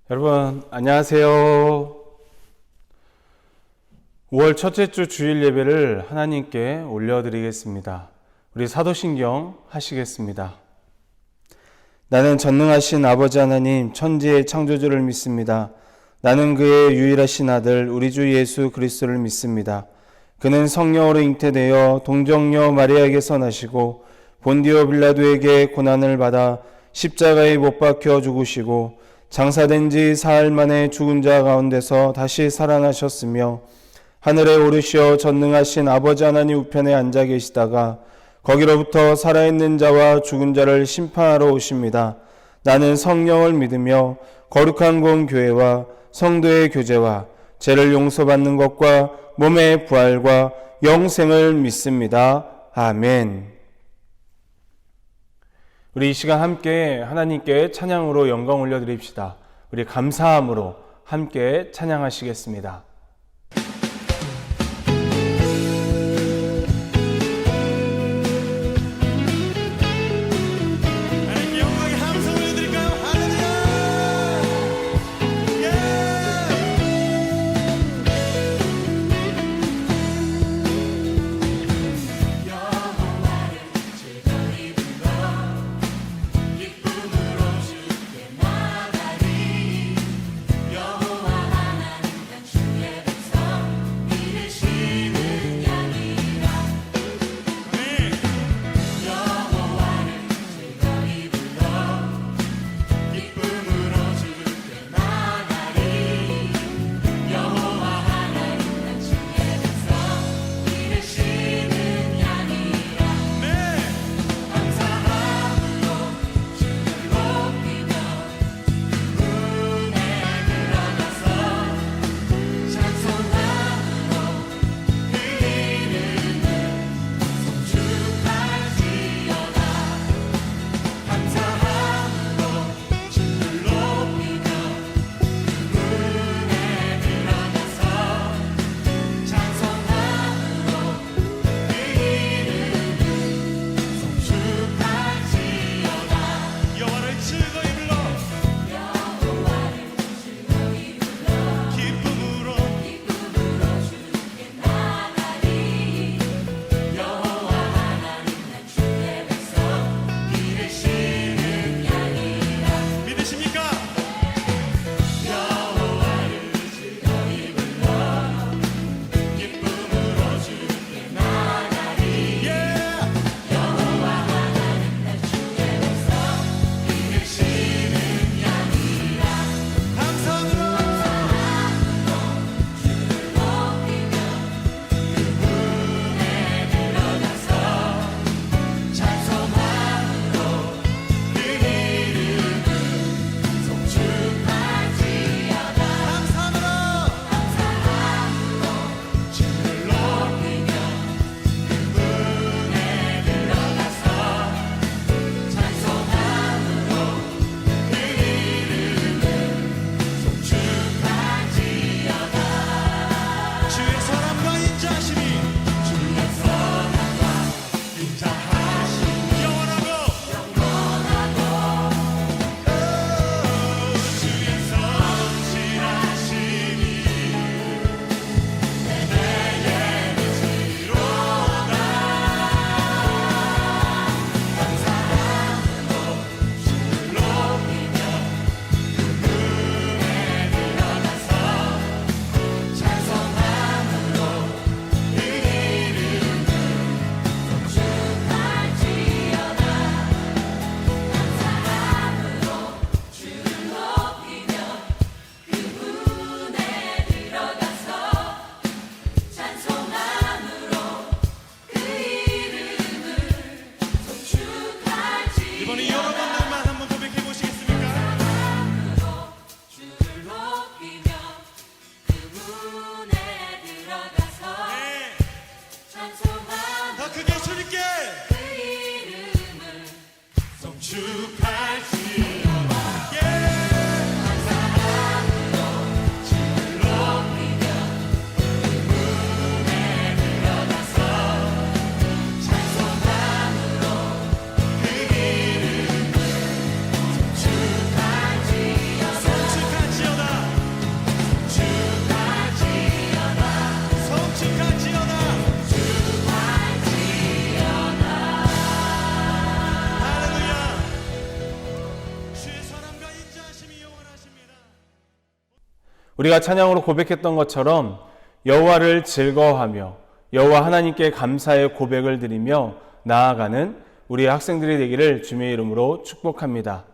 여러분 안녕하세요. 5월 첫째 주 주일 예배를 하나님께 올려드리겠습니다. 우리 사도신경 하시겠습니다. 나는 전능하신 아버지 하나님 천지의 창조주를 믿습니다. 나는 그의 유일하신 아들 우리 주 예수 그리스도를 믿습니다. 그는 성령으로 잉태되어 동정녀 마리아에게서 나시고 본디오 빌라도에게 고난을 받아 십자가에 못 박혀 죽으시고 장사된 지 사흘 만에 죽은 자 가운데서 다시 살아나셨으며 하늘에 오르시어 전능하신 아버지 하나님 우편에 앉아 계시다가 거기로부터 살아있는 자와 죽은 자를 심판하러 오십니다. 나는 성령을 믿으며 거룩한 공교회와 성도의 교제와 죄를 용서받는 것과 몸의 부활과 영생을 믿습니다. 아멘. 우리 이 시간 함께 하나님께 찬양으로 영광 올려드립시다. 우리 감사함으로 함께 찬양하시겠습니다. 우리가 찬양으로 고백했던 것처럼 여호와를 즐거워하며 여호와 하나님께 감사의 고백을 드리며 나아가는 우리 학생들이 되기를 주님의 이름으로 축복합니다.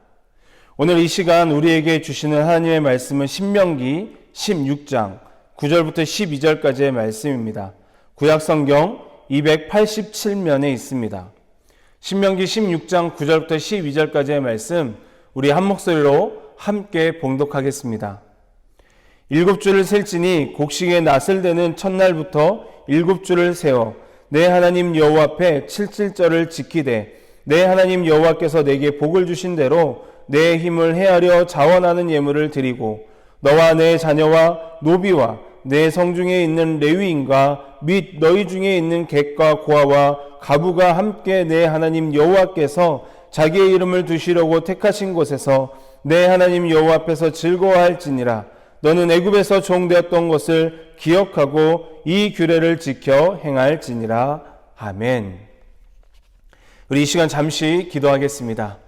오늘 이 시간 우리에게 주시는 하나님의 말씀은 신명기 16장 9절부터 12절까지의 말씀입니다. 구약성경 287면에 있습니다. 신명기 16장 9절부터 12절까지의 말씀 우리 한 목소리로 함께 봉독하겠습니다. 7주를 셀지니 곡식의 낫을 되는 첫날부터 7주를 세워 내 하나님 여호와 앞에 77절을 지키되 내 하나님 여호와께서 내게 복을 주신 대로 내 힘을 헤아려 자원하는 예물을 드리고 너와 내 자녀와 노비와 내 성중에 있는 레위인과 및 너희 중에 있는 객과 고아와 가부가 함께 내 하나님 여호와께서 자기의 이름을 두시려고 택하신 곳에서 내 하나님 여호와 앞에서 즐거워할지니라. 너는 애굽에서 종되었던 것을 기억하고 이 규례를 지켜 행할지니라. 아멘. 우리 이 시간 잠시 기도하겠습니다.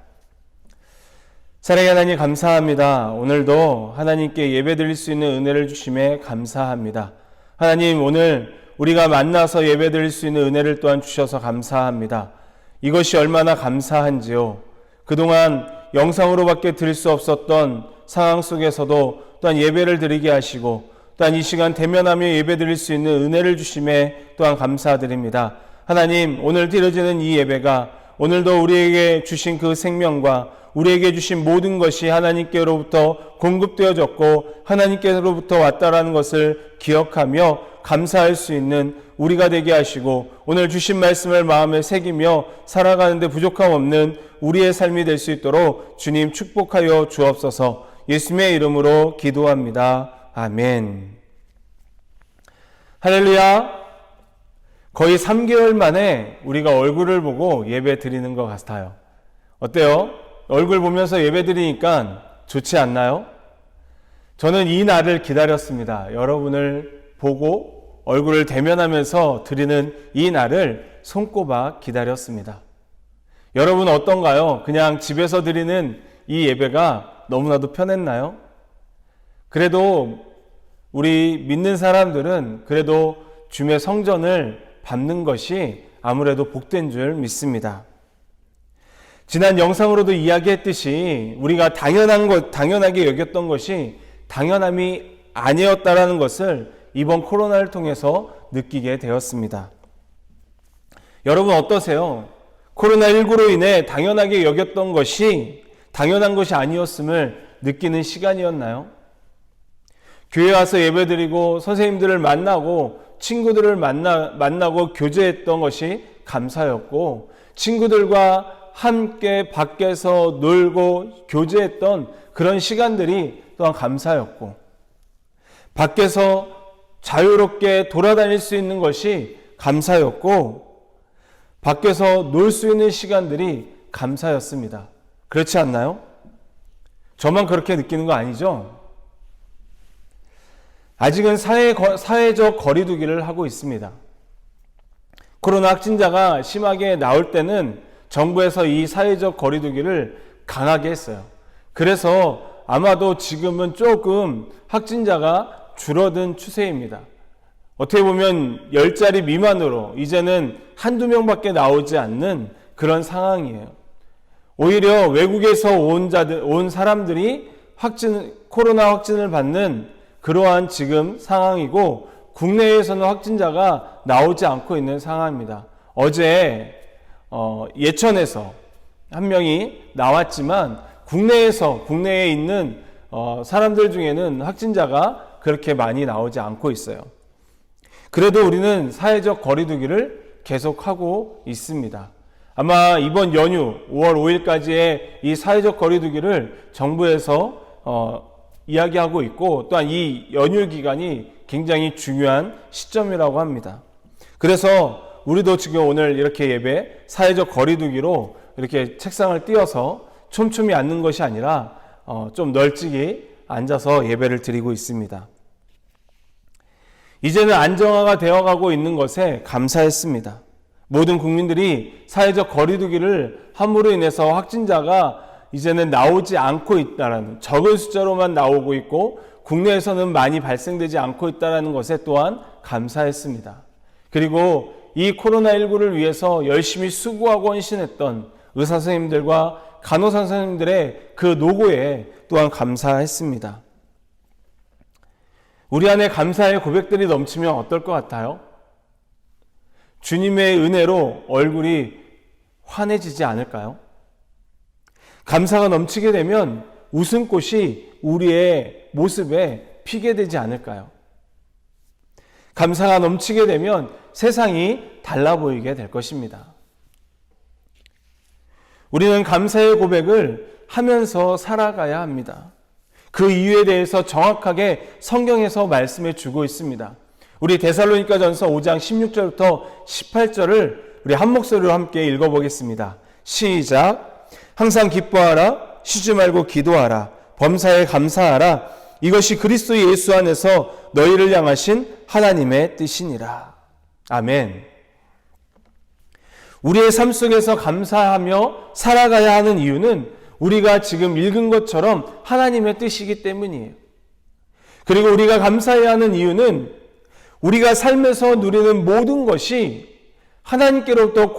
사랑의 하나님 감사합니다. 오늘도 하나님께 예배드릴 수 있는 은혜를 주심에 감사합니다. 하나님 오늘 우리가 만나서 예배드릴 수 있는 은혜를 또한 주셔서 감사합니다. 이것이 얼마나 감사한지요. 그동안 영상으로밖에 드릴 수 없었던 상황 속에서도 또한 예배를 드리게 하시고 또한 이 시간 대면하며 예배드릴 수 있는 은혜를 주심에 또한 감사드립니다. 하나님 오늘 드려지는 이 예배가 오늘도 우리에게 주신 그 생명과 우리에게 주신 모든 것이 하나님께로부터 공급되어졌고 하나님께로부터 왔다라는 것을 기억하며 감사할 수 있는 우리가 되게 하시고 오늘 주신 말씀을 마음에 새기며 살아가는데 부족함 없는 우리의 삶이 될 수 있도록 주님 축복하여 주옵소서. 예수님의 이름으로 기도합니다. 아멘. 할렐루야. 거의 3개월 만에 우리가 얼굴을 보고 예배 드리는 것 같아요. 어때요? 얼굴 보면서 예배 드리니까 좋지 않나요? 저는 이 날을 기다렸습니다. 여러분을 보고 얼굴을 대면하면서 드리는 이 날을 손꼽아 기다렸습니다. 여러분 어떤가요? 그냥 집에서 드리는 이 예배가 너무나도 편했나요? 그래도 우리 믿는 사람들은 그래도 주님의 성전을 밟는 것이 아무래도 복된 줄 믿습니다. 지난 영상으로도 이야기했듯이 우리가 당연하게 여겼던 것이 당연함이 아니었다라는 것을 이번 코로나를 통해서 느끼게 되었습니다. 여러분 어떠세요? 코로나19로 인해 당연하게 여겼던 것이 당연한 것이 아니었음을 느끼는 시간이었나요? 교회 와서 예배드리고 선생님들을 만나고 친구들을 만나고 교제했던 것이 감사였고 친구들과 함께 밖에서 놀고 교제했던 그런 시간들이 또한 감사였고 밖에서 자유롭게 돌아다닐 수 있는 것이 감사였고 밖에서 놀 수 있는 시간들이 감사였습니다. 그렇지 않나요? 저만 그렇게 느끼는 거 아니죠? 아직은 사회적 거리두기를 하고 있습니다. 코로나 확진자가 심하게 나올 때는 정부에서 이 사회적 거리두기를 강하게 했어요. 그래서 아마도 지금은 조금 확진자가 줄어든 추세입니다. 어떻게 보면 10자리 미만으로 이제는 한두 명밖에 나오지 않는 그런 상황이에요. 오히려 외국에서 온 사람들이 코로나 확진을 받는 그러한 지금 상황이고 국내에서는 확진자가 나오지 않고 있는 상황입니다. 어제 예천에서 한 명이 나왔지만 국내에 있는 사람들 중에는 확진자가 그렇게 많이 나오지 않고 있어요. 그래도 우리는 사회적 거리두기를 계속하고 있습니다. 아마 이번 연휴 5월 5일까지의 이 사회적 거리두기를 정부에서 이야기하고 있고 또한 이 연휴 기간이 굉장히 중요한 시점이라고 합니다. 그래서 우리도 지금 오늘 이렇게 예배 사회적 거리두기로 이렇게 책상을 띄어서 촘촘히 앉는 것이 아니라 좀 널찍이 앉아서 예배를 드리고 있습니다. 이제는 안정화가 되어가고 있는 것에 감사했습니다. 모든 국민들이 사회적 거리두기를 함으로 인해서 확진자가 이제는 나오지 않고 있다라는 적은 숫자로만 나오고 있고 국내에서는 많이 발생되지 않고 있다는 것에 또한 감사했습니다. 그리고 이 코로나19를 위해서 열심히 수고하고 헌신했던 의사 선생님들과 간호사 선생님들의 그 노고에 또한 감사했습니다. 우리 안에 감사의 고백들이 넘치면 어떨 것 같아요? 주님의 은혜로 얼굴이 환해지지 않을까요? 감사가 넘치게 되면 웃음꽃이 우리의 모습에 피게 되지 않을까요? 감사가 넘치게 되면 세상이 달라 보이게 될 것입니다. 우리는 감사의 고백을 하면서 살아가야 합니다. 그 이유에 대해서 정확하게 성경에서 말씀해 주고 있습니다. 우리 데살로니가전서 5장 16절부터 18절을 우리 한 목소리로 함께 읽어보겠습니다. 시작. 항상 기뻐하라. 쉬지 말고 기도하라. 범사에 감사하라. 이것이 그리스도 예수 안에서 너희를 향하신 하나님의 뜻이니라. 아멘. 우리의 삶 속에서 감사하며 살아가야 하는 이유는 우리가 지금 읽은 것처럼 하나님의 뜻이기 때문이에요. 그리고 우리가 감사해야 하는 이유는 우리가 삶에서 누리는 모든 것이 하나님께로부터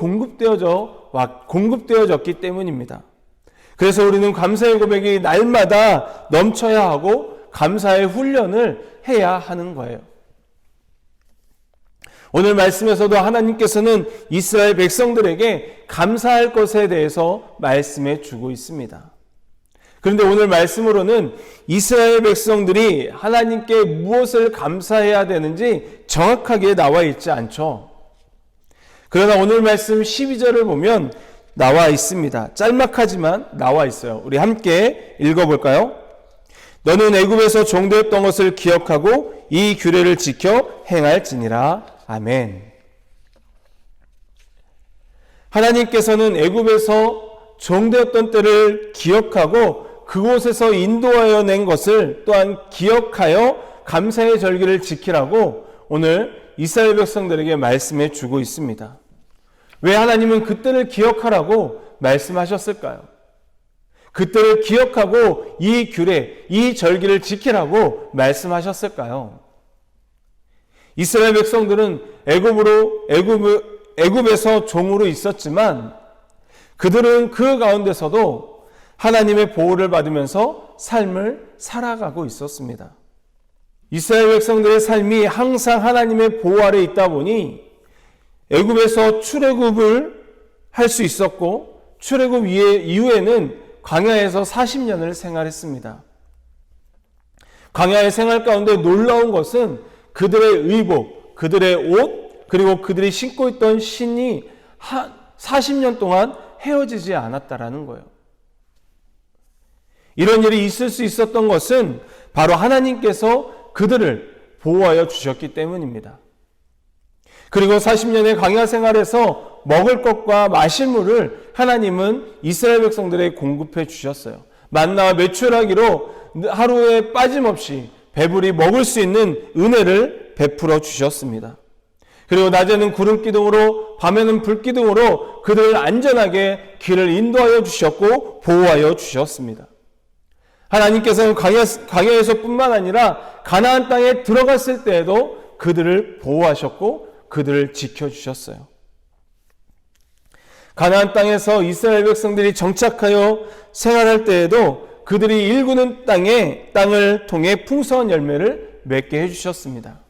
공급되어졌기 때문입니다. 그래서 우리는 감사의 고백이 날마다 넘쳐야 하고 감사의 훈련을 해야 하는 거예요. 오늘 말씀에서도 하나님께서는 이스라엘 백성들에게 감사할 것에 대해서 말씀해 주고 있습니다. 그런데 오늘 말씀으로는 이스라엘 백성들이 하나님께 무엇을 감사해야 되는지 정확하게 나와 있지 않죠. 그러나 오늘 말씀 12절을 보면 나와 있습니다. 짤막하지만 나와 있어요. 우리 함께 읽어볼까요? 너는 애굽에서 종되었던 것을 기억하고 이 규례를 지켜 행할지니라. 아멘. 하나님께서는 애굽에서 종되었던 때를 기억하고 그곳에서 인도하여 낸 것을 또한 기억하여 감사의 절기를 지키라고 오늘 이스라엘 백성들에게 말씀해 주고 있습니다. 왜 하나님은 그때를 기억하라고 말씀하셨을까요? 그때를 기억하고 이 규례, 이 절기를 지키라고 말씀하셨을까요? 이스라엘 백성들은 애굽에서 종으로 있었지만 그들은 그 가운데서도 하나님의 보호를 받으면서 삶을 살아가고 있었습니다. 이스라엘 백성들의 삶이 항상 하나님의 보호 아래 있다 보니 애굽에서 출애굽을 할 수 있었고 출애굽 이후에는 광야에서 40년을 생활했습니다. 광야의 생활 가운데 놀라운 것은 그들의 의복, 그들의 옷, 그리고 그들이 신고 있던 신이 40년 동안 헤어지지 않았다라는 거예요. 이런 일이 있을 수 있었던 것은 바로 하나님께서 그들을 보호하여 주셨기 때문입니다. 그리고 40년의 광야 생활에서 먹을 것과 마실 물을 하나님은 이스라엘 백성들에게 공급해 주셨어요. 만나와 메추라기로 하루에 빠짐없이 배불리 먹을 수 있는 은혜를 베풀어 주셨습니다. 그리고 낮에는 구름 기둥으로 밤에는 불 기둥으로 그들을 안전하게 길을 인도하여 주셨고 보호하여 주셨습니다. 하나님께서는 광야에서 뿐만 아니라 가나안 땅에 들어갔을 때에도 그들을 보호하셨고 그들을 지켜주셨어요. 가나안 땅에서 이스라엘 백성들이 정착하여 생활할 때에도 그들이 일구는 땅을 통해 풍성한 열매를 맺게 해주셨습니다.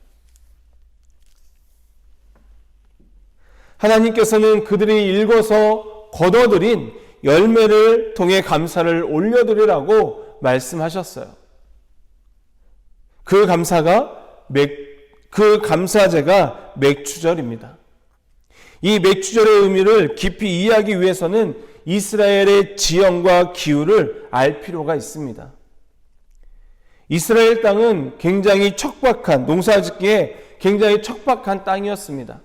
하나님께서는 그들이 일궈서 거둬들인 열매를 통해 감사를 올려드리라고 말씀하셨어요. 그 감사제가 맥주절입니다. 이 맥주절의 의미를 깊이 이해하기 위해서는 이스라엘의 지형과 기후를 알 필요가 있습니다. 이스라엘 땅은 굉장히 척박한, 농사짓기에 굉장히 척박한 땅이었습니다.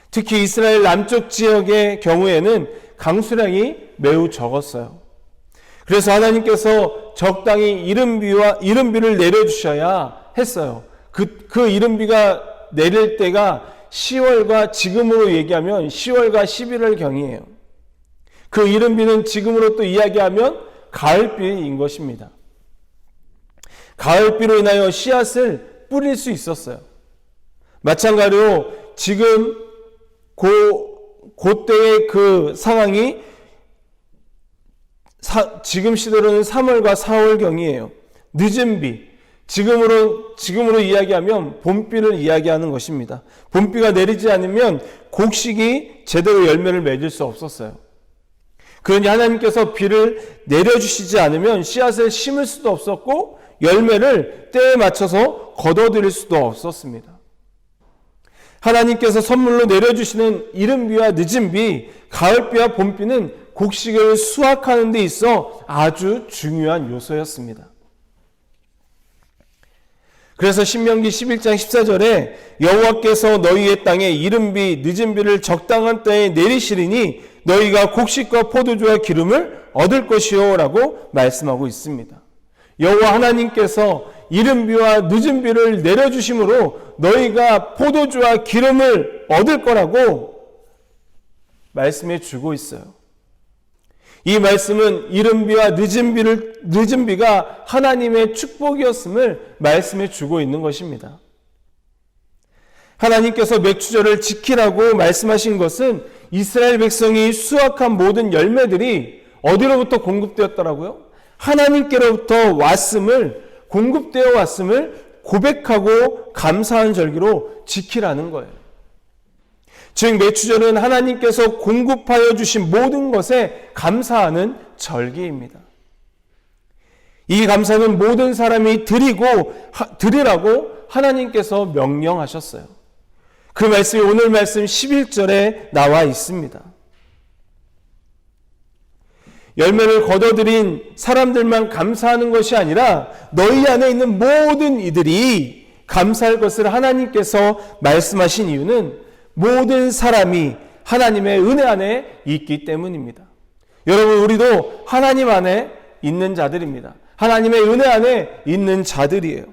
특히 이스라엘 남쪽 지역의 경우에는 강수량이 매우 적었어요. 그래서 하나님께서 적당히 이른비를 내려주셔야 했어요. 그 이른비가 내릴 때가 10월과 지금으로 얘기하면 10월과 11월 경이에요. 그 이른비는 지금으로 또 이야기하면 가을비인 것입니다. 가을비로 인하여 씨앗을 뿌릴 수 있었어요. 마찬가지로 지금 그때의 그 상황이 지금 시대로는 3월과 4월경이에요. 늦은 비. 지금으로 이야기하면 봄비를 이야기하는 것입니다. 봄비가 내리지 않으면 곡식이 제대로 열매를 맺을 수 없었어요. 그러니 하나님께서 비를 내려주시지 않으면 씨앗을 심을 수도 없었고 열매를 때에 맞춰서 거둬들일 수도 없었습니다. 하나님께서 선물로 내려주시는 이른 비와 늦은 비, 가을비와 봄비는 곡식을 수확하는 데 있어 아주 중요한 요소였습니다. 그래서 신명기 11장 14절에 여호와께서 너희의 땅에 이른 비, 늦은 비를 적당한 때에 내리시리니 너희가 곡식과 포도주와 기름을 얻을 것이요 라고 말씀하고 있습니다. 여호와 하나님께서 이른 비와 늦은 비를 내려주심으로 너희가 포도주와 기름을 얻을 거라고 말씀해 주고 있어요. 이 말씀은 이른 비와 늦은 비가 하나님의 축복이었음을 말씀해 주고 있는 것입니다. 하나님께서 맥추절을 지키라고 말씀하신 것은 이스라엘 백성이 수확한 모든 열매들이 어디로부터 공급되었더라고요? 하나님께로부터 공급되어 왔음을 고백하고 감사한 절기로 지키라는 거예요. 즉 맥추절은 하나님께서 공급하여 주신 모든 것에 감사하는 절기입니다. 이 감사는 모든 사람이 드리라고 하나님께서 명령하셨어요. 그 말씀이 오늘 말씀 11절에 나와 있습니다. 열매를 거둬들인 사람들만 감사하는 것이 아니라 너희 안에 있는 모든 이들이 감사할 것을 하나님께서 말씀하신 이유는 모든 사람이 하나님의 은혜 안에 있기 때문입니다. 여러분, 우리도 하나님 안에 있는 자들입니다. 하나님의 은혜 안에 있는 자들이에요.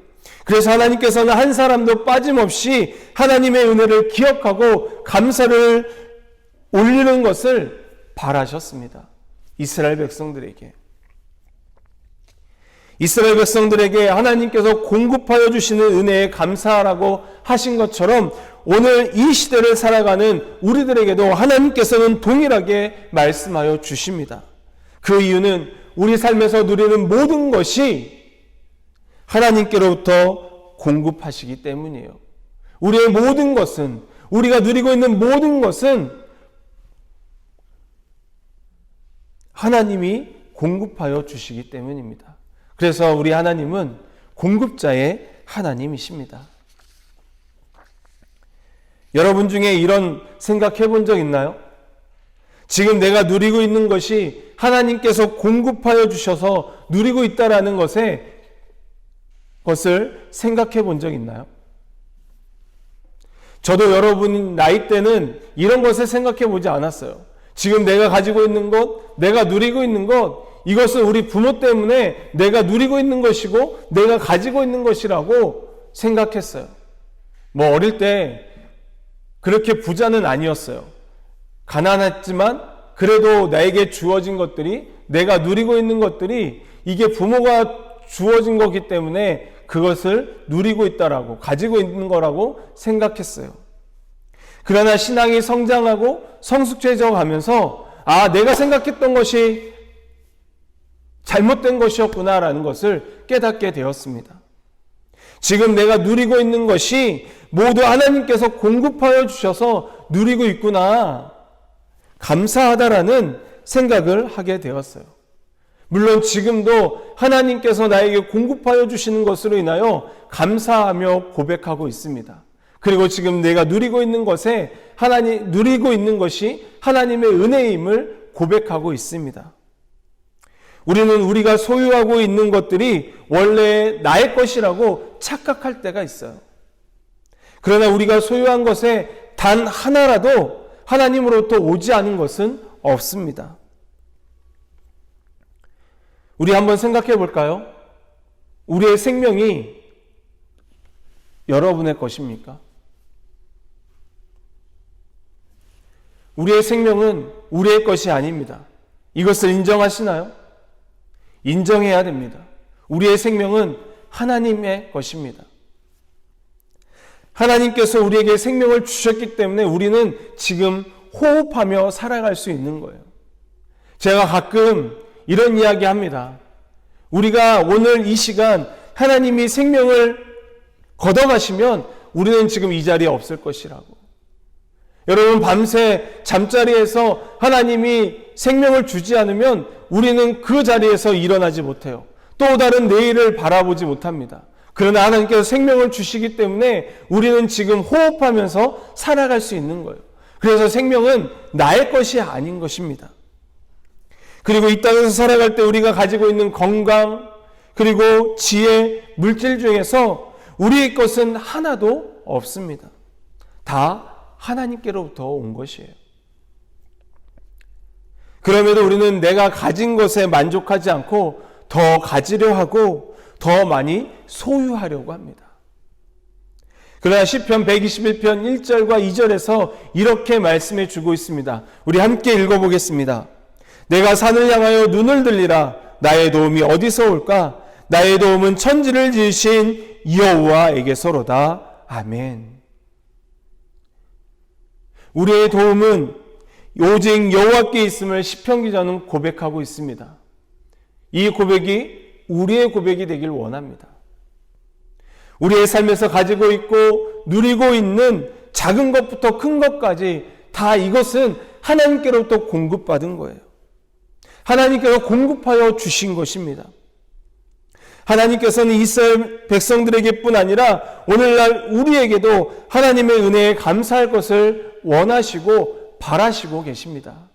그래서 하나님께서는 한 사람도 빠짐없이 하나님의 은혜를 기억하고 감사를 올리는 것을 바라셨습니다. 이스라엘 백성들에게 하나님께서 공급하여 주시는 은혜에 감사하라고 하신 것처럼 오늘 이 시대를 살아가는 우리들에게도 하나님께서는 동일하게 말씀하여 주십니다. 그 이유는 우리 삶에서 누리는 모든 것이 하나님께로부터 공급하시기 때문이에요. 우리의 모든 것은, 우리가 누리고 있는 모든 것은 하나님이 공급하여 주시기 때문입니다. 그래서 우리 하나님은 공급자의 하나님이십니다. 여러분 중에 이런 생각해 본 적 있나요? 지금 내가 누리고 있는 것이 하나님께서 공급하여 주셔서 누리고 있다라는 것을 생각해 본 적 있나요? 저도 여러분 나이 때는 이런 것을 생각해 보지 않았어요. 지금 내가 가지고 있는 것, 내가 누리고 있는 것, 이것은 우리 부모 때문에 내가 누리고 있는 것이고 내가 가지고 있는 것이라고 생각했어요. 어릴 때 그렇게 부자는 아니었어요. 가난했지만 그래도 나에게 주어진 것들이, 내가 누리고 있는 것들이 이게 부모가 주어진 거기 때문에 그것을 누리고 있다라고, 가지고 있는 거라고 생각했어요. 그러나 신앙이 성장하고 성숙해져 가면서 내가 생각했던 것이 잘못된 것이었구나라는 것을 깨닫게 되었습니다. 지금 내가 누리고 있는 것이 모두 하나님께서 공급하여 주셔서 누리고 있구나, 감사하다라는 생각을 하게 되었어요. 물론 지금도 하나님께서 나에게 공급하여 주시는 것으로 인하여 감사하며 고백하고 있습니다. 그리고 지금 내가 누리고 있는 것이 하나님의 은혜임을 고백하고 있습니다. 우리는 우리가 소유하고 있는 것들이 원래 나의 것이라고 착각할 때가 있어요. 그러나 우리가 소유한 것에 단 하나라도 하나님으로부터 오지 않은 것은 없습니다. 우리 한번 생각해 볼까요? 우리의 생명이 여러분의 것입니까? 우리의 생명은 우리의 것이 아닙니다. 이것을 인정하시나요? 인정해야 됩니다. 우리의 생명은 하나님의 것입니다. 하나님께서 우리에게 생명을 주셨기 때문에 우리는 지금 호흡하며 살아갈 수 있는 거예요. 제가 가끔 이런 이야기 합니다. 우리가 오늘 이 시간 하나님이 생명을 걷어가시면 우리는 지금 이 자리에 없을 것이라고. 여러분, 밤새 잠자리에서 하나님이 생명을 주지 않으면 우리는 그 자리에서 일어나지 못해요. 또 다른 내일을 바라보지 못합니다. 그러나 하나님께서 생명을 주시기 때문에 우리는 지금 호흡하면서 살아갈 수 있는 거예요. 그래서 생명은 나의 것이 아닌 것입니다. 그리고 이 땅에서 살아갈 때 우리가 가지고 있는 건강, 그리고 지혜, 물질 중에서 우리의 것은 하나도 없습니다. 다 하나님께로부터 온 것이에요. 그럼에도 우리는 내가 가진 것에 만족하지 않고 더 가지려 하고 더 많이 소유하려고 합니다. 그러나 시편 121편 1절과 2절에서 이렇게 말씀해 주고 있습니다. 우리 함께 읽어보겠습니다. 내가 산을 향하여 눈을 들리라. 나의 도움이 어디서 올까? 나의 도움은 천지를 지으신 여호와에게서로다. 아멘. 우리의 도움은 오직 여호와께 있음을 시편 기자는 고백하고 있습니다. 이 고백이 우리의 고백이 되길 원합니다. 우리의 삶에서 가지고 있고 누리고 있는 작은 것부터 큰 것까지 다 이것은 하나님께로부터 공급받은 거예요. 하나님께서 공급하여 주신 것입니다. 하나님께서는 이스라엘 백성들에게뿐 아니라 오늘날 우리에게도 하나님의 은혜에 감사할 것을 원하시고 바라시고 계십니다.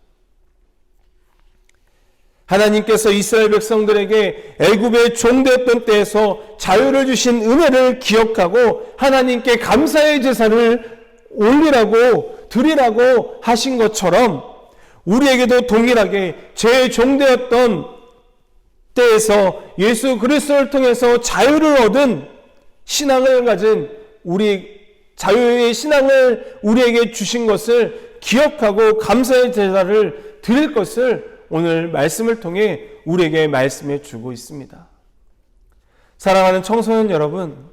하나님께서 이스라엘 백성들에게 애굽의 종되었던 때에서 자유를 주신 은혜를 기억하고 하나님께 감사의 제사를 올리라고 드리라고 하신 것처럼 우리에게도 동일하게 제 종되었던 때에서 예수 그리스도를 통해서 자유를 얻은 신앙을 가진 우리 자유의 신앙을 우리에게 주신 것을 기억하고 감사의 제사를 드릴 것을 오늘 말씀을 통해 우리에게 말씀해 주고 있습니다. 사랑하는 청소년 여러분,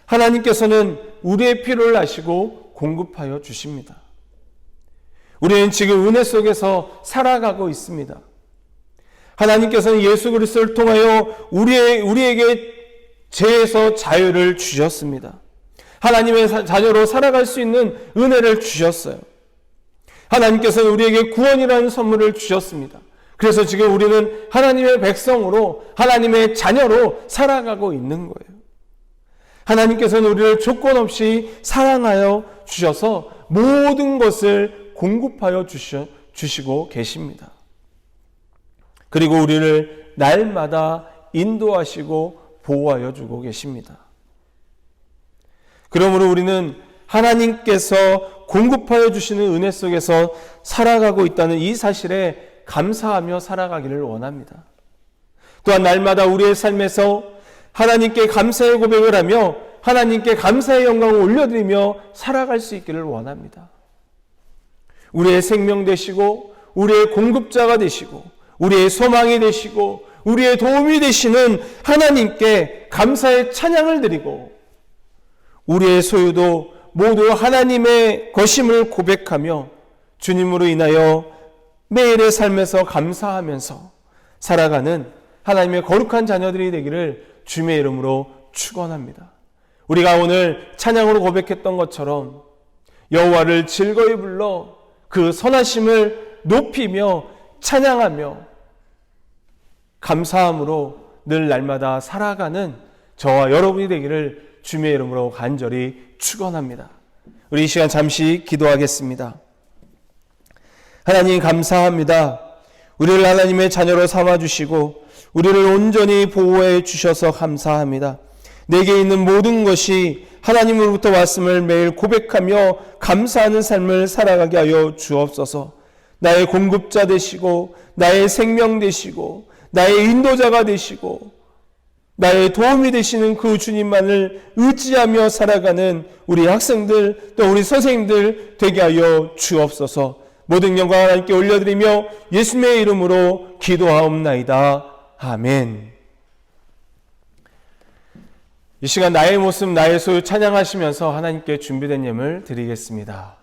하나님께서는 우리의 필요를 아시고 공급하여 주십니다. 우리는 지금 은혜 속에서 살아가고 있습니다. 하나님께서는 예수 그리스도를 통하여 우리에게 죄에서 자유를 주셨습니다. 하나님의 자녀로 살아갈 수 있는 은혜를 주셨어요. 하나님께서는 우리에게 구원이라는 선물을 주셨습니다. 그래서 지금 우리는 하나님의 백성으로 하나님의 자녀로 살아가고 있는 거예요. 하나님께서는 우리를 조건 없이 사랑하여 주셔서 모든 것을 공급하여 주시고 계십니다. 그리고 우리를 날마다 인도하시고 보호하여 주고 계십니다. 그러므로 우리는 하나님께서 공급하여 주시는 은혜 속에서 살아가고 있다는 이 사실에 감사하며 살아가기를 원합니다. 또한 날마다 우리의 삶에서 하나님께 감사의 고백을 하며 하나님께 감사의 영광을 올려드리며 살아갈 수 있기를 원합니다. 우리의 생명 되시고 우리의 공급자가 되시고 우리의 소망이 되시고 우리의 도움이 되시는 하나님께 감사의 찬양을 드리고 우리의 소유도 모두 하나님의 것임을 고백하며 주님으로 인하여 매일의 삶에서 감사하면서 살아가는 하나님의 거룩한 자녀들이 되기를 주님의 이름으로 축원합니다. 우리가 오늘 찬양으로 고백했던 것처럼 여호와를 즐거이 불러 그 선하심을 높이며 찬양하며 감사함으로 늘 날마다 살아가는 저와 여러분이 되기를 주님의 이름으로 간절히 축원합니다. 우리 이 시간 잠시 기도하겠습니다. 하나님 감사합니다. 우리를 하나님의 자녀로 삼아주시고 우리를 온전히 보호해 주셔서 감사합니다. 내게 있는 모든 것이 하나님으로부터 왔음을 매일 고백하며 감사하는 삶을 살아가게 하여 주옵소서. 나의 공급자 되시고 나의 생명 되시고 나의 인도자가 되시고 나의 도움이 되시는 그 주님만을 의지하며 살아가는 우리 학생들 또 우리 선생님들 되게 하여 주옵소서. 모든 영광 하나님께 올려드리며 예수님의 이름으로 기도하옵나이다. 아멘. 이 시간 나의 모습 나의 소유 찬양하시면서 하나님께 준비된 예물 드리겠습니다.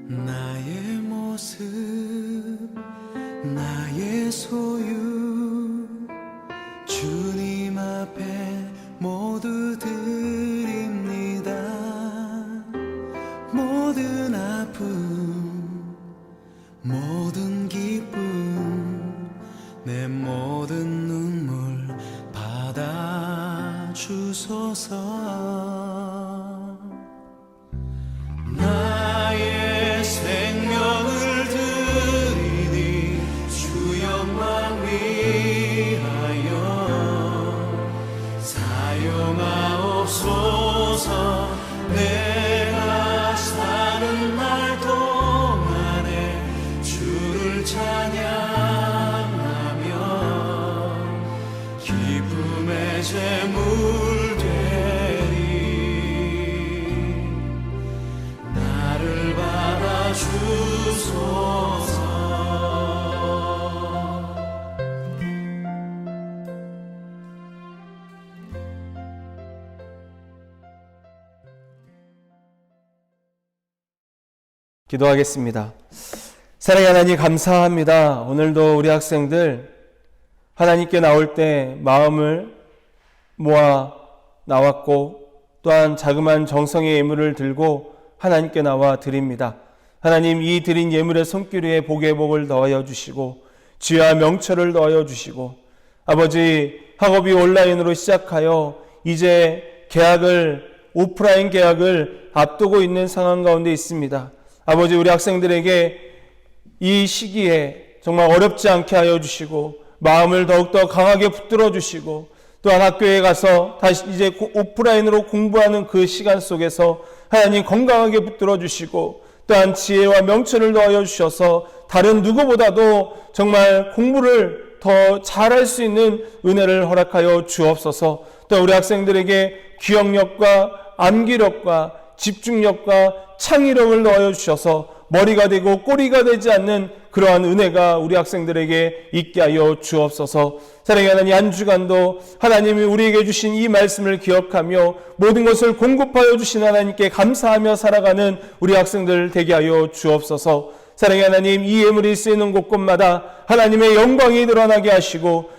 나의 모습 나의 소유 주님 앞에 모두 드립니다. 모든 아픔 모든 기쁨 내 모든 눈물 받아주소서. 나의 생명을 드리니 주 영광 위하여 사용하옵소서. 내가 사는 날 동안에 주를 찬양하며 기쁨의 제물 되리. 나를 받아주소서. 기도하겠습니다. 사랑의 하나님 감사합니다. 오늘도 우리 학생들 하나님께 나올 때 마음을 모아 나왔고 또한 자그마한 정성의 예물을 들고 하나님께 나와 드립니다. 하나님, 이 드린 예물의 손길 위에 복의 복을 더하여 주시고 지혜와 명철을 더하여 주시고 아버지, 학업이 온라인으로 시작하여 이제 오프라인 계약을 앞두고 있는 상황 가운데 있습니다. 아버지, 우리 학생들에게 이 시기에 정말 어렵지 않게 하여 주시고 마음을 더욱더 강하게 붙들어 주시고 또한 학교에 가서 다시 이제 오프라인으로 공부하는 그 시간 속에서 하나님 건강하게 붙들어 주시고 또한 지혜와 명철을 더하여 주셔서 다른 누구보다도 정말 공부를 더 잘할 수 있는 은혜를 허락하여 주옵소서. 또 우리 학생들에게 기억력과 암기력과 집중력과 창의력을 넣어 주셔서 머리가 되고 꼬리가 되지 않는 그러한 은혜가 우리 학생들에게 있게 하여 주옵소서. 사랑의 하나님, 한 주간도 하나님이 우리에게 주신 이 말씀을 기억하며 모든 것을 공급하여 주신 하나님께 감사하며 살아가는 우리 학생들 되게 하여 주옵소서. 사랑의 하나님, 이 예물이 쓰이는 곳곳마다 하나님의 영광이 드러나게 하시고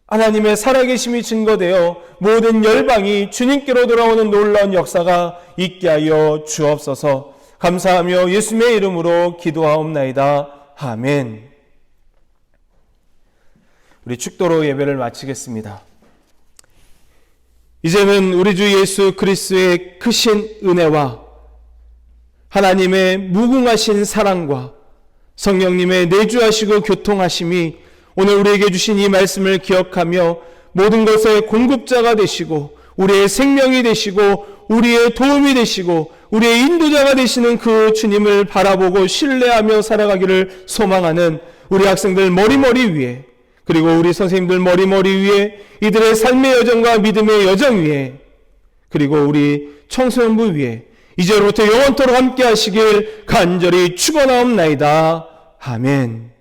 하나님의 살아계심이 증거되어 모든 열방이 주님께로 돌아오는 놀라운 역사가 있게 하여 주옵소서. 감사하며 예수님의 이름으로 기도하옵나이다. 아멘. 우리 축도로 예배를 마치겠습니다. 이제는 우리 주 예수 그리스도의 크신 은혜와 하나님의 무궁하신 사랑과 성령님의 내주하시고 교통하심이 오늘 우리에게 주신 이 말씀을 기억하며 모든 것의 공급자가 되시고 우리의 생명이 되시고 우리의 도움이 되시고 우리의 인도자가 되시는 그 주님을 바라보고 신뢰하며 살아가기를 소망하는 우리 학생들 머리머리 위에, 그리고 우리 선생님들 머리머리 위에, 이들의 삶의 여정과 믿음의 여정 위에, 그리고 우리 청소년부 위에 이제로부터 영원토록 함께 하시길 간절히 축원하옵나이다. 아멘.